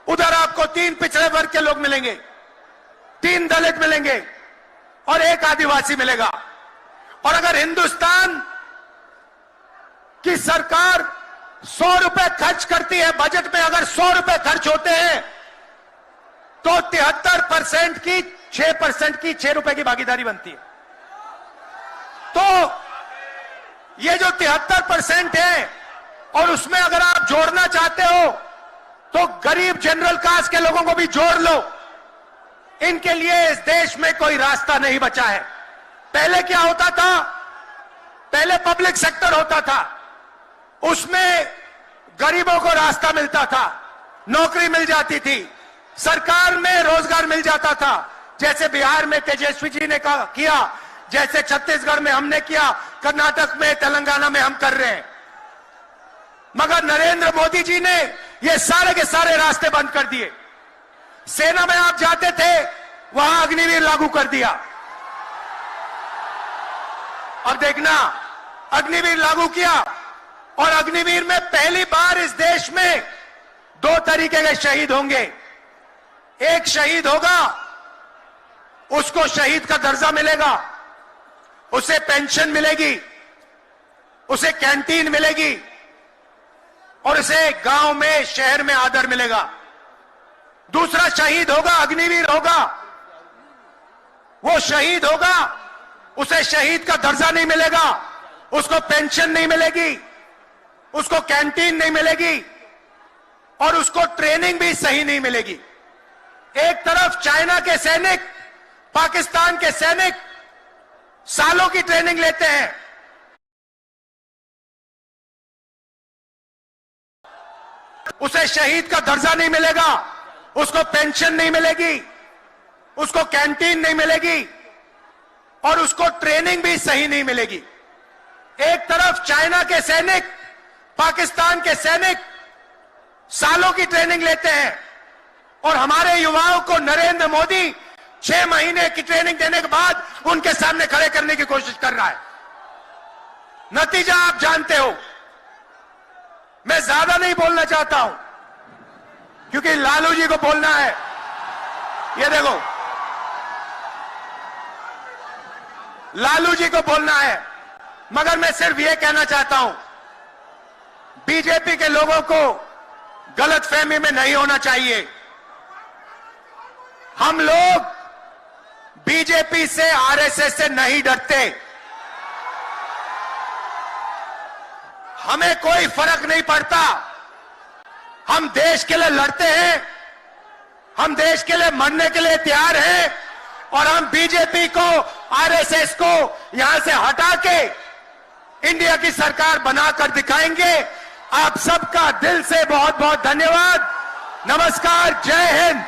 उधर आपको 3 पिछड़े वर्ग के लोग मिलेंगे, 3 दलित मिलेंगे और 1 आदिवासी मिलेगा। और अगर हिंदुस्तान की सरकार 100 रुपए खर्च करती है, बजट में अगर 100 रुपए खर्च होते हैं तो 73% की 6% की 6 रुपए की भागीदारी बनती है। तो ये जो 73% है और उसमें अगर आप जोड़ना चाहते हो तो गरीब जनरल कास्ट के लोगों को भी जोड़ लो। इनके लिए इस देश में कोई रास्ता नहीं बचा है। पहले क्या होता था? पहले पब्लिक सेक्टर होता था, उसमें गरीबों को रास्ता मिलता था, नौकरी मिल जाती थी, सरकार में रोजगार मिल जाता था, जैसे बिहार में तेजस्वी जी ने किया, जैसे छत्तीसगढ़ में हमने किया, कर्नाटक में, तेलंगाना में हम कर रहे हैं। मगर नरेंद्र मोदी जी ने ये सारे के सारे रास्ते बंद कर दिए। सेना में आप जाते थे, वहां अग्निवीर लागू कर दिया। अब देखना, अग्निवीर लागू किया और अग्निवीर में पहली बार इस देश में 2 तरीके के शहीद होंगे। एक शहीद होगा, उसको शहीद का दर्जा मिलेगा, उसे पेंशन मिलेगी, उसे कैंटीन मिलेगी और उसे गांव में, शहर में आदर मिलेगा। दूसरा शहीद होगा, अग्निवीर होगा, वो शहीद होगा, उसे शहीद का दर्जा नहीं मिलेगा, उसको पेंशन नहीं मिलेगी, उसको कैंटीन नहीं मिलेगी और उसको ट्रेनिंग भी सही नहीं मिलेगी। एक तरफ चाइना के सैनिक, पाकिस्तान के सैनिक सालों की ट्रेनिंग लेते हैं, उसे शहीद का दर्जा नहीं मिलेगा, उसको पेंशन नहीं मिलेगी, उसको कैंटीन नहीं मिलेगी और उसको ट्रेनिंग भी सही नहीं मिलेगी। एक तरफ चाइना के सैनिक, पाकिस्तान के सैनिक सालों की ट्रेनिंग लेते हैं और हमारे युवाओं को नरेंद्र मोदी 6 महीने की ट्रेनिंग देने के बाद उनके सामने खड़े करने की कोशिश कर रहा है। नतीजा आप जानते हो। मैं ज्यादा नहीं बोलना चाहता हूं क्योंकि लालू जी को बोलना है। ये देखो, लालू जी को बोलना है, मगर मैं सिर्फ ये कहना चाहता हूं, बीजेपी के लोगों को गलतफहमी में नहीं होना चाहिए। हम लोग बीजेपी से, आरएसएस से नहीं डरते। हमें कोई फर्क नहीं पड़ता। हम देश के लिए लड़ते हैं, हम देश के लिए मरने के लिए तैयार हैं और हम बीजेपी को, आरएसएस को यहां से हटा के इंडिया की सरकार बनाकर दिखाएंगे। आप सबका दिल से बहुत बहुत धन्यवाद। नमस्कार, जय हिंद।